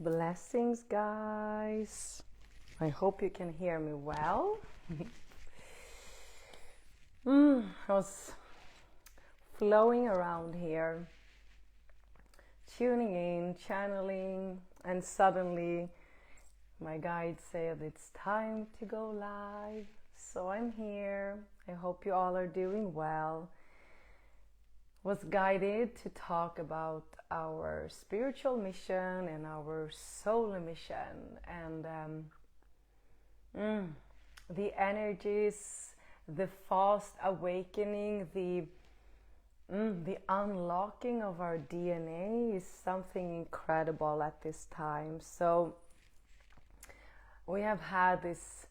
Blessings, guys. I hope you can hear me well. I was flowing around here, tuning in, channeling, and suddenly my guide said it's time to go live. So I'm here. I hope you all are doing well. Was guided to talk about our spiritual mission and our soul mission and the energies, the fast awakening, the unlocking of our DNA is something incredible at this time. So we have had this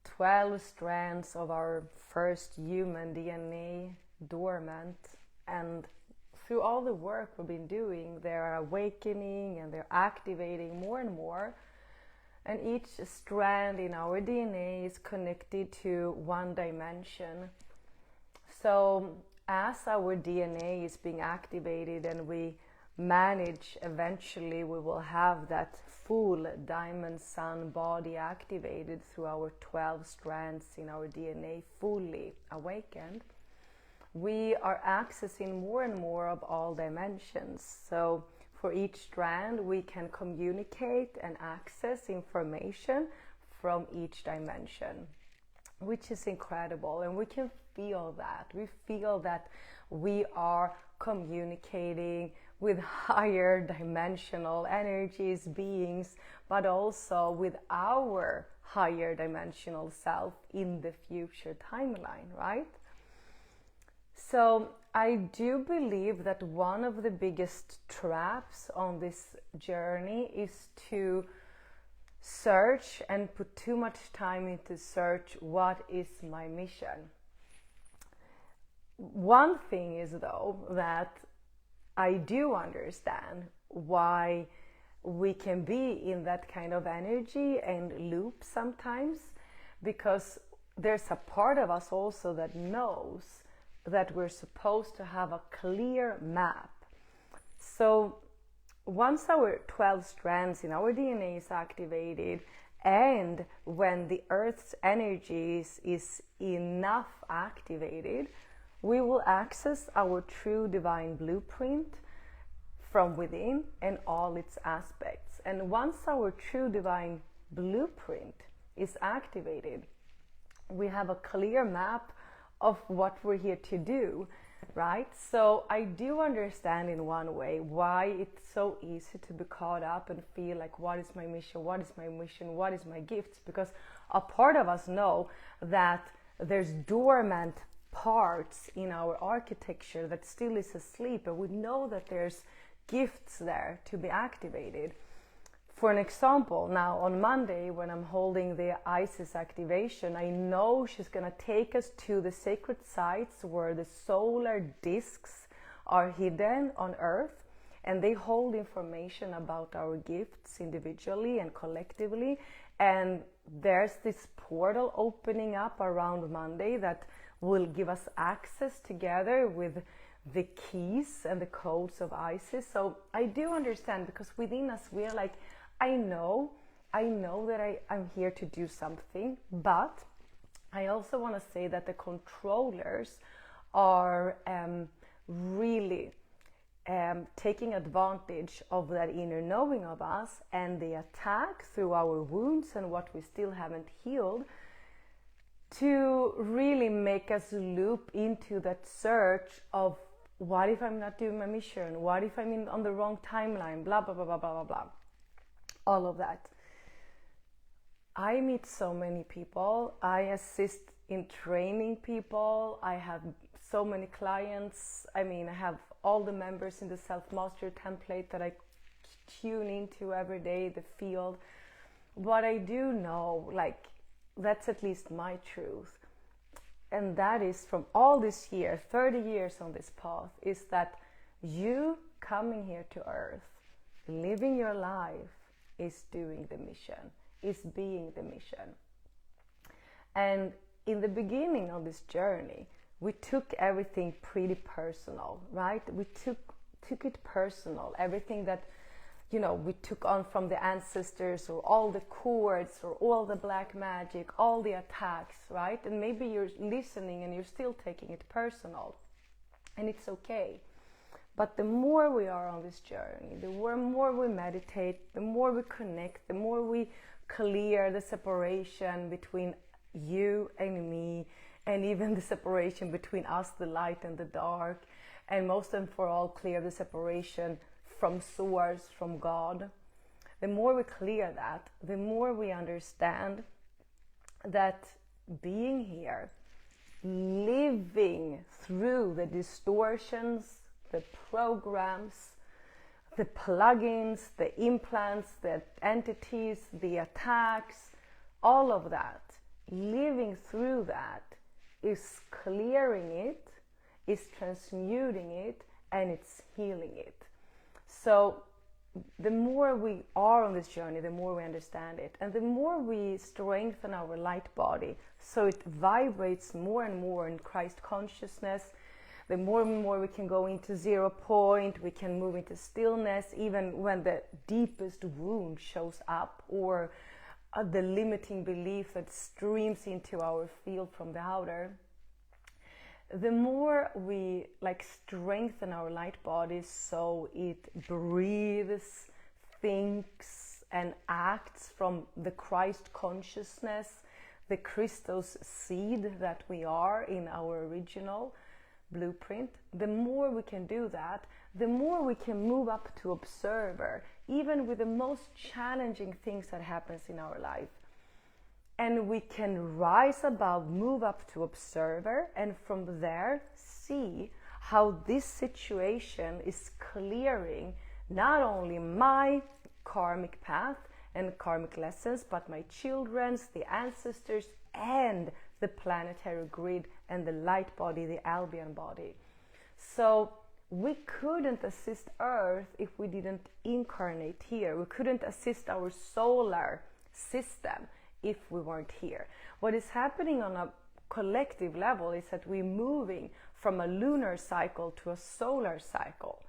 12 strands of our first human DNA dormant, and through all the work we've been doing, they are awakening and they're activating more and more. And each strand in our DNA is connected to one dimension. So as our DNA is being activated and we manage, eventually we will have that full diamond sun body activated through our 12 strands in our DNA fully awakened. We are accessing more and more of all dimensions. So for each strand, we can communicate and access information from each dimension, which is incredible. And we can feel that. We feel that we are communicating with higher dimensional energies, beings, but also with our higher dimensional self in the future timeline, right? So I do believe that one of the biggest traps on this journey is to search and put too much time into search, what is my mission? One thing is though that I do understand why we can be in that kind of energy and loop sometimes, because there's a part of us also that knows that we're supposed to have a clear map. So once our 12 strands in our DNA is activated, and when the Earth's energies is enough activated, we will access our true divine blueprint from within and all its aspects. And once our true divine blueprint is activated, we have a clear map of what we're here to do, right? So I do understand in one way why it's so easy to be caught up and feel like, what is my mission? What is my mission? What is my gifts? Because a part of us know that there's dormant parts in our architecture that still is asleep, and we know that there's gifts there to be activated. For an example, now on Monday when I'm holding the Isis activation, I know she's going to take us to the sacred sites where the solar discs are hidden on Earth, and they hold information about our gifts individually and collectively. And there's this portal opening up around Monday that will give us access together with the keys and the codes of Isis. So I do understand, because within us we are like, I know that I'm here to do something, but I also want to say that the controllers are really taking advantage of that inner knowing of us, and they attack through our wounds and what we still haven't healed to really make us loop into that search of, what if I'm not doing my mission? What if I'm on the wrong timeline? Blah, blah, blah, blah, blah, blah, blah. All of that. I meet so many people. I assist in training people. I have so many clients. I have all the members in the self-mastery template that I tune into every day, the field. But I do know, that's at least my truth. And that is from all this year, 30 years on this path, is that you coming here to Earth, living your life, is doing the mission, is being the mission. And in the beginning of this journey, we took everything pretty personal, right? We took it personal, everything that we took on from the ancestors, or all the cords, or all the black magic, all the attacks, right? And maybe you're listening and you're still taking it personal, and it's okay. But the more we are on this journey, the more we meditate, the more we connect, the more we clear the separation between you and me, and even the separation between us, the light and the dark, and most and for all, clear the separation from source, from God. The more we clear that, the more we understand that being here, living through the distortions, the programs, the plugins, the implants, the entities, the attacks, all of that, living through that is clearing it, is transmuting it, and it's healing it. So the more we are on this journey, the more we understand it, and the more we strengthen our light body so it vibrates more and more in Christ consciousness, the more and more we can go into 0 point, we can move into stillness, even when the deepest wound shows up, or the limiting belief that streams into our field from the outer. The more we strengthen our light bodies so it breathes, thinks and acts from the Christ consciousness, the Christos seed that we are in our original blueprint, the more we can do that, the more we can move up to observer, even with the most challenging things that happens in our life. And we can rise above, move up to observer, and from there see how this situation is clearing not only my karmic path and karmic lessons, but my children's, the ancestors, and the planetary grid and the light body, the Albion body. So we couldn't assist Earth if we didn't incarnate here. We couldn't assist our solar system if we weren't here. What is happening on a collective level is that we're moving from a lunar cycle to a solar cycle.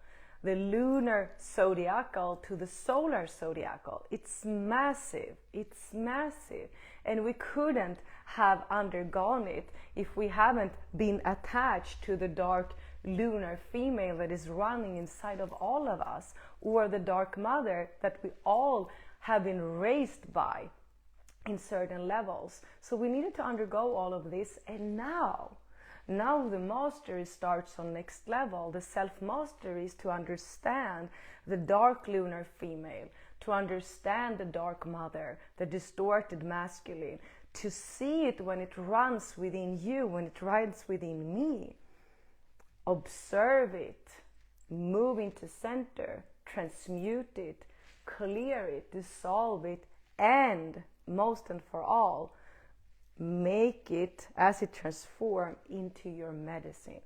The lunar zodiacal to the solar zodiacal. It's massive. It's massive. And we couldn't have undergone it if we haven't been attached to the dark lunar female that is running inside of all of us, or the dark mother that we all have been raised by in certain levels. So we needed to undergo all of this, and now the mastery starts on next level. The self-mastery is to understand the dark lunar female, to understand the dark mother, the distorted masculine, to see it when it runs within you, when it rides within me. Observe it, move into center, transmute it, clear it, dissolve it, and most and for all, make it, as it transforms, into your medicine.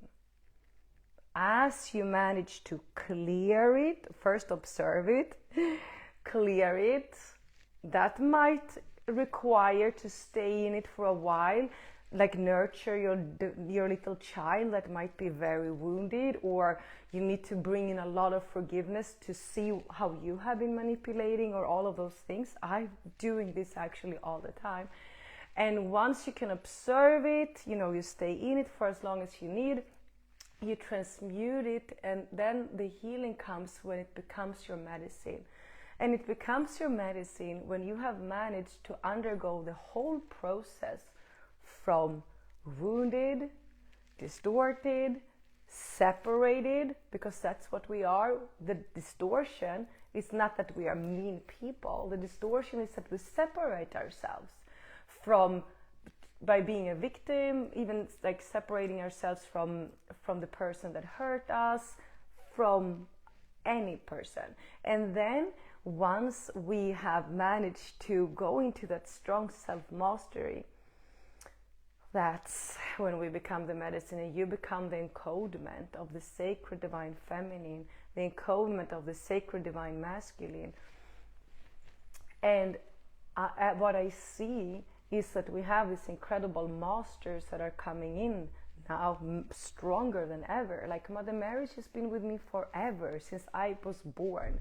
As you manage to clear it, first observe it, clear it, that might require to stay in it for a while, like nurture your little child that might be very wounded, or you need to bring in a lot of forgiveness to see how you have been manipulating, or all of those things. I'm doing this actually all the time. And once you can observe it, you stay in it for as long as you need, you transmute it, and then the healing comes when it becomes your medicine. And it becomes your medicine when you have managed to undergo the whole process from wounded, distorted, separated, because that's what we are. The distortion is not that we are mean people. The distortion is that we separate ourselves by being a victim, even like separating ourselves from the person that hurt us, from any person. And then once we have managed to go into that strong self-mastery, that's when we become the medicine, and you become the encodement of the sacred divine feminine, the encodement of the sacred divine masculine. And what I see is that we have these incredible masters that are coming in now stronger than ever. Like Mother Mary has been with me forever, since I was born.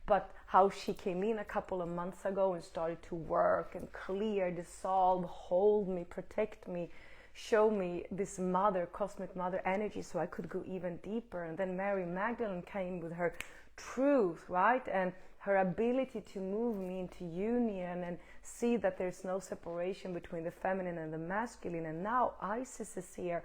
But how she came in a couple of months ago and started to work and clear, dissolve, hold me, protect me, show me this mother, cosmic mother energy, so I could go even deeper. And then Mary Magdalene came with her truth, right? And her ability to move me into union and see that there's no separation between the feminine and the masculine. And now Isis is here,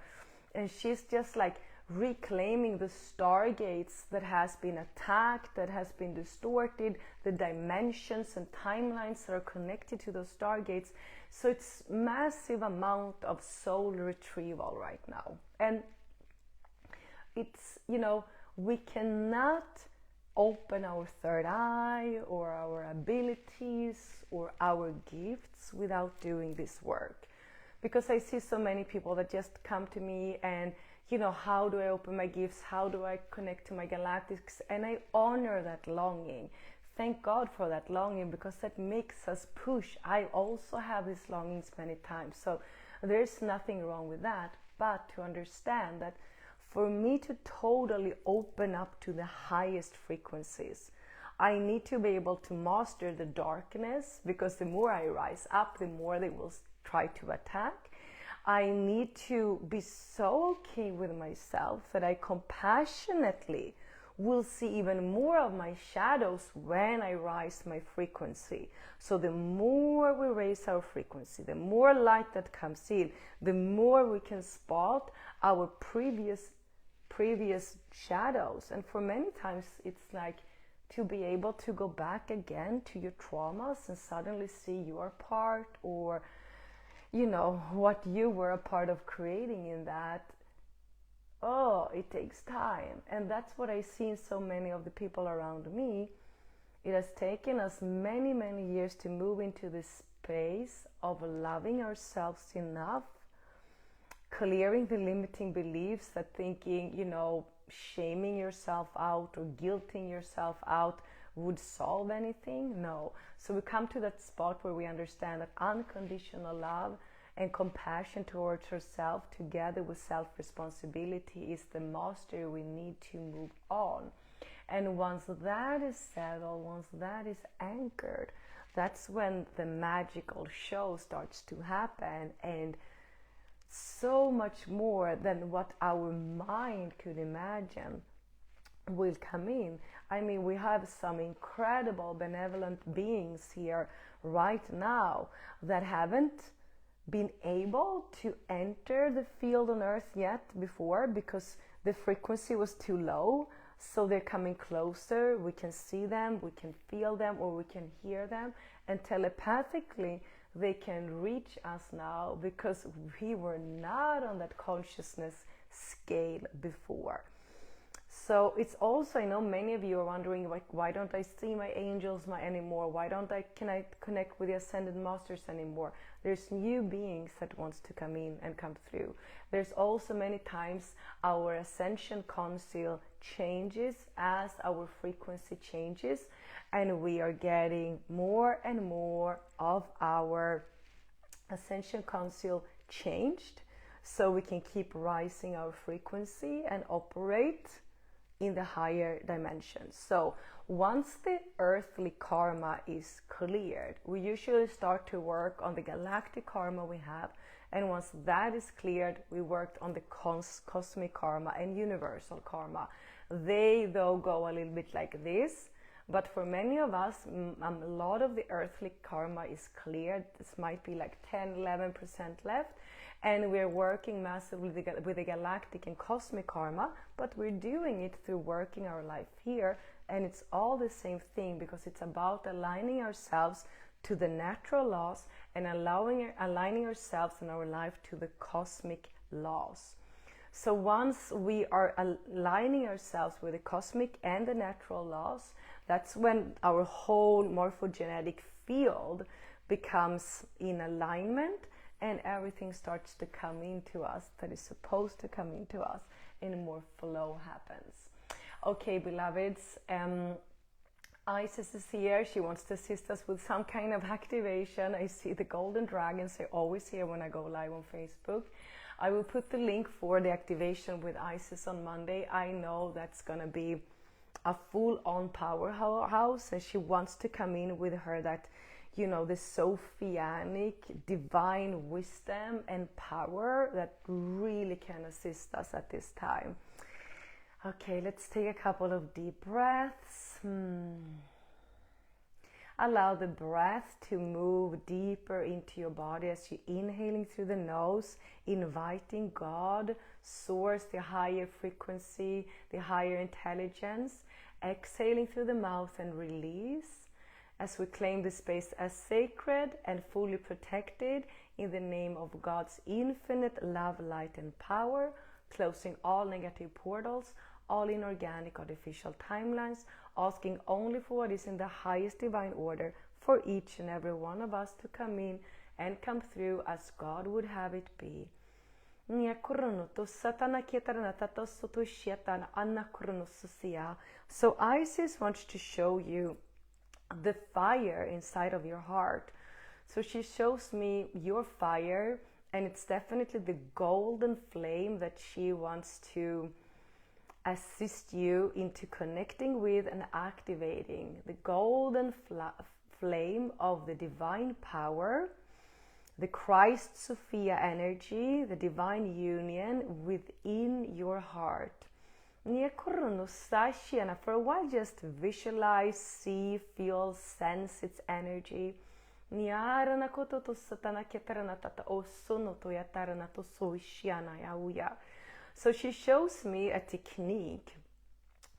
and she's just like reclaiming the stargates that has been attacked, that has been distorted, the dimensions and timelines that are connected to those stargates. So it's massive amount of soul retrieval right now. And it's, you know, we cannot open our third eye or our abilities or our gifts without doing this work. Because I see so many people that just come to me and, you know, how do I open my gifts? How do I connect to my galactics? And I honor that longing. Thank God for that longing, because that makes us push. I also have these longings many times. So there's nothing wrong with that. But to understand that for me to totally open up to the highest frequencies, I need to be able to master the darkness, because the more I rise up, the more they will try to attack. I need to be so okay with myself that I compassionately will see even more of my shadows when I rise my frequency. So the more we raise our frequency, the more light that comes in, the more we can spot our previous shadows. And for many times it's like to be able to go back again to your traumas and suddenly see your part, or you know, what you were a part of creating in that. Oh, it takes time. And that's what I see in so many of the people around me. It has taken us many, many years to move into this space of loving ourselves enough, clearing the limiting beliefs that thinking, you know, shaming yourself out or guilting yourself out would solve anything. No. So we come to that spot where we understand that unconditional love and compassion towards ourselves, together with self-responsibility, is the mastery we need to move on. And once that is settled, once that is anchored, that's when the magical show starts to happen, and so much more than what our mind could imagine will come in. I mean, we have some incredible benevolent beings here right now that haven't been able to enter the field on earth yet before, because the frequency was too low. So they're coming closer, we can see them, we can feel them, or we can hear them, and telepathically they can reach us now, because we were not on that consciousness scale before. So it's also, I know many of you are wondering, like, why don't I see my angels anymore? Why don't I connect with the Ascended Masters anymore? There's new beings that wants to come in and come through. There's also many times our Ascension Council changes as our frequency changes, and we are getting more and more of our Ascension Council changed, so we can keep rising our frequency and operate in the higher dimensions. So once the earthly karma is cleared, we usually start to work on the galactic karma we have, and once that is cleared, we worked on the cosmic karma and universal karma. They though go a little bit like this, but for many of us, a lot of the earthly karma is cleared. This might be like 10-11% left, and we're working massively with the galactic and cosmic karma, but we're doing it through working our life here, and it's all the same thing, because it's about aligning ourselves to the natural laws and aligning ourselves in our life to the cosmic laws. So once we are aligning ourselves with the cosmic and the natural laws, that's when our whole morphogenetic field becomes in alignment, and everything starts to come into us that is supposed to come into us, and more flow happens. Okay, beloveds, Isis is here. She wants to assist us with some kind of activation. I see the golden dragons. They're always here when I go live on Facebook. I will put the link for the activation with Isis on Monday. I know that's going to be a full-on powerhouse, and she wants to come in with her that, you know, the Sophianic divine wisdom and power that really can assist us at this time. Okay, let's take a couple of deep breaths. Allow the breath to move deeper into your body as you're inhaling through the nose, inviting God, source, the higher frequency, the higher intelligence, exhaling through the mouth and release as we claim the space as sacred and fully protected in the name of God's infinite love, light, and power, closing all negative portals, all inorganic artificial timelines, asking only for what is in the highest divine order for each and every one of us to come in and come through as God would have it be. So Isis wants to show you the fire inside of your heart. So she shows me your fire, and it's definitely the golden flame that she wants to assist you into connecting with and activating. The golden flame of the divine power, the Christ Sophia energy, the divine union within your heart. For a while, just visualize, see, feel, sense its energy. So she shows me a technique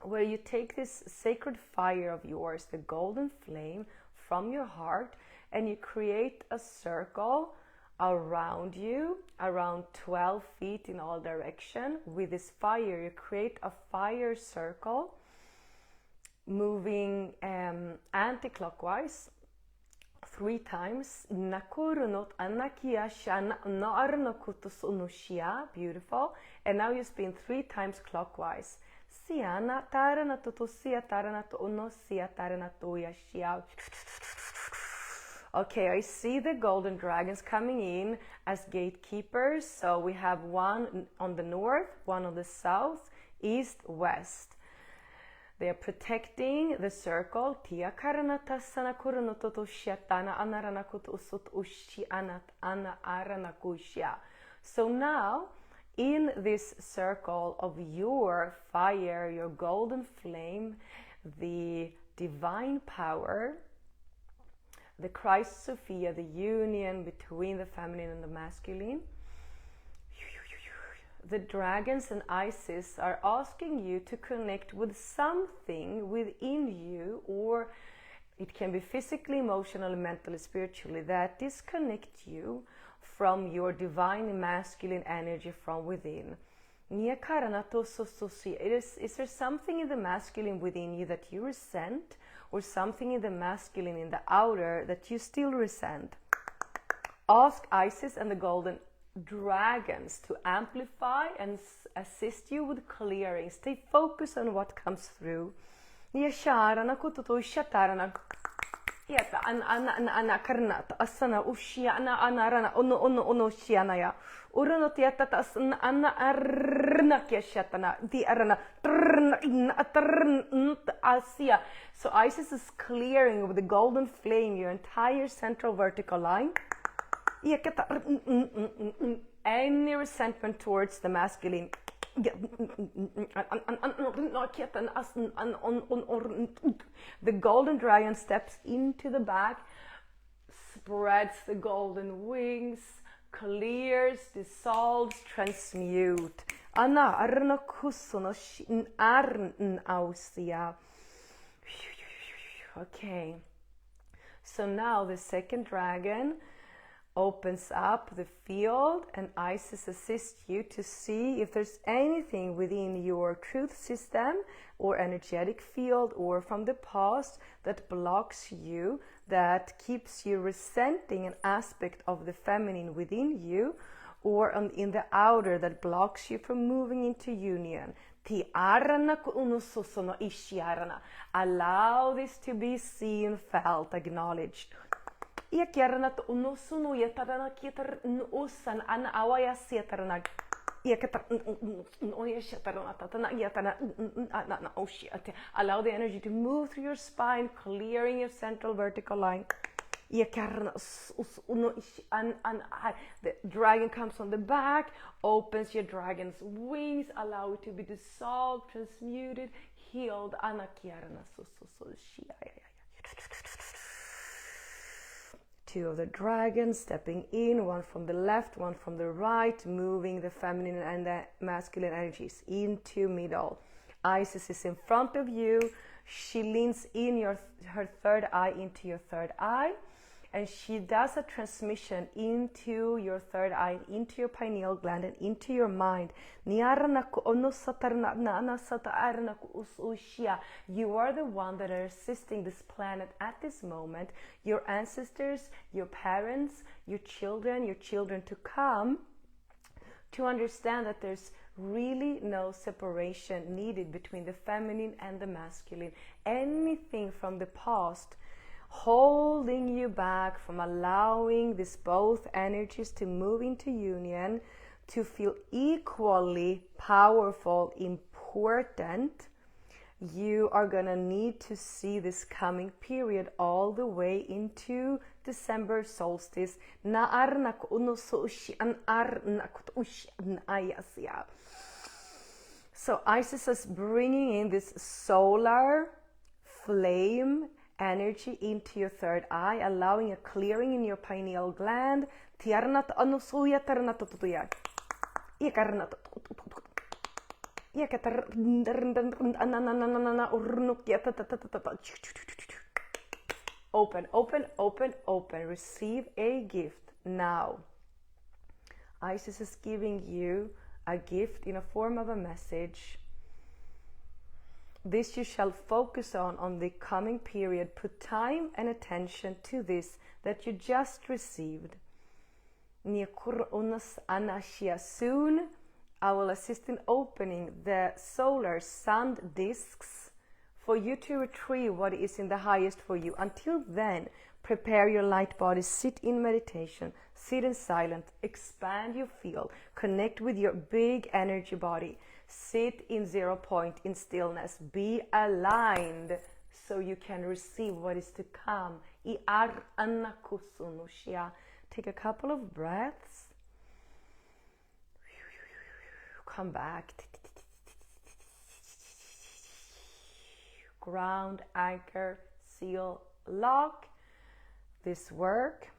where you take this sacred fire of yours, the golden flame, from your heart, and you create a circle around you, around 12 feet in all direction. With this fire, you create a fire circle moving anti-clockwise 3 times. Beautiful. And now you spin 3 times clockwise. Okay, I see the golden dragons coming in as gatekeepers. So we have one on the north, one on the south, east, west. They are protecting the circle. So now, in this circle of your fire, your golden flame, the divine power, the Christ Sophia, the union between the feminine and the masculine, the dragons and Isis are asking you to connect with something within you, or it can be physically, emotionally, mentally, spiritually, that disconnect you from your divine masculine energy from within. Is there something in the masculine within you that you resent, or something in the masculine in the outer that you still resent? Ask Isis and the golden dragons to amplify and assist you with clearing. Stay focused on what comes through. So Isis is clearing with the golden flame your entire central vertical line. Any resentment towards the masculine. The golden dragon steps into the back, spreads the golden wings, clears, dissolves, transmute. Okay, so now the second dragon opens up the field, and Isis assists you to see if there's anything within your truth system or energetic field or from the past that blocks you, that keeps you resenting an aspect of the feminine within you, or in the outer that blocks you from moving into union. Allow this to be seen, felt, acknowledged. Ia kiarana unusunu yatarana kitar usan ana awaya siatarana. Allow the energy to move through your spine, clearing your central vertical line. The dragon comes on the back, opens your dragon's wings, allow it to be dissolved, transmuted, healed. Two of the dragons stepping in, one from the left, one from the right, moving the feminine and the masculine energies into middle. Isis is in front of you. She leans in her third eye into your third eye, and she does a transmission into your third eye, into your pineal gland, and into your mind. You are the one that are assisting this planet at this moment. Your ancestors, your parents, your children to come, to understand that there's really no separation needed between the feminine and the masculine. Anything from the past holding you back from allowing these both energies to move into union, to feel equally powerful, important, you are gonna need to see this coming period all the way into December solstice. So Isis is bringing in this solar flame energy into your third eye, allowing a clearing in your pineal gland. Open, open, open, open. Receive a gift now. Isis is giving you a gift in a form of a message. This you shall focus on the coming period. Put time and attention to this that you just received. Soon I will assist in opening the solar sun discs for you to retrieve what is in the highest for you. Until then, prepare your light body, sit in meditation, sit in silence, expand your field, connect with your big energy body. Sit in 0 point, in stillness. Be aligned so you can receive what is to come. Take a couple of breaths. Come back. Ground, anchor, seal, lock. This work.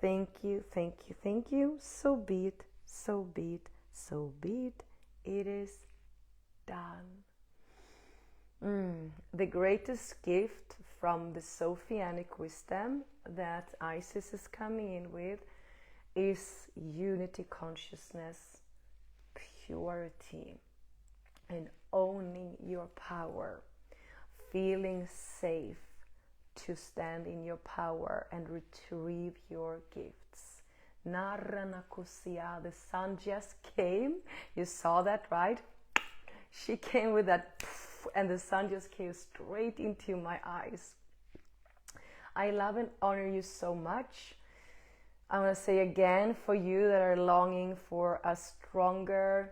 Thank you, thank you, thank you. So be it, so be it, so be it. It is done. The greatest gift from the Sophianic wisdom that Isis is coming in with is unity consciousness, purity, and owning your power, feeling safe to stand in your power and retrieve your gifts. The sun just came. You saw that, right? She came with that, and the sun just came straight into my eyes. I love and honor you so much. I want to say again, for you that are longing for a stronger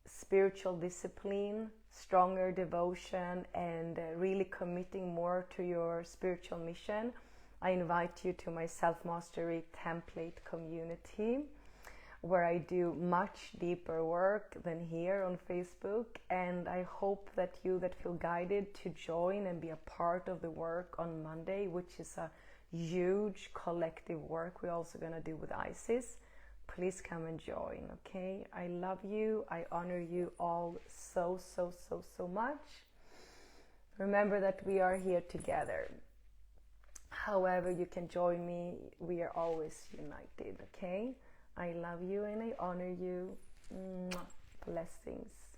spiritual discipline, stronger devotion, and really committing more to your spiritual mission, I invite you to my self-mastery template community, where I do much deeper work than here on Facebook. And I hope that you that feel guided to join and be a part of the work on Monday, which is a huge collective work we're also going to do with Isis, please come and join, okay? I love you. I honor you all so, so, so, so much. Remember that we are here together. However you can join me, we are always united, okay? I love you and I honor you. Blessings.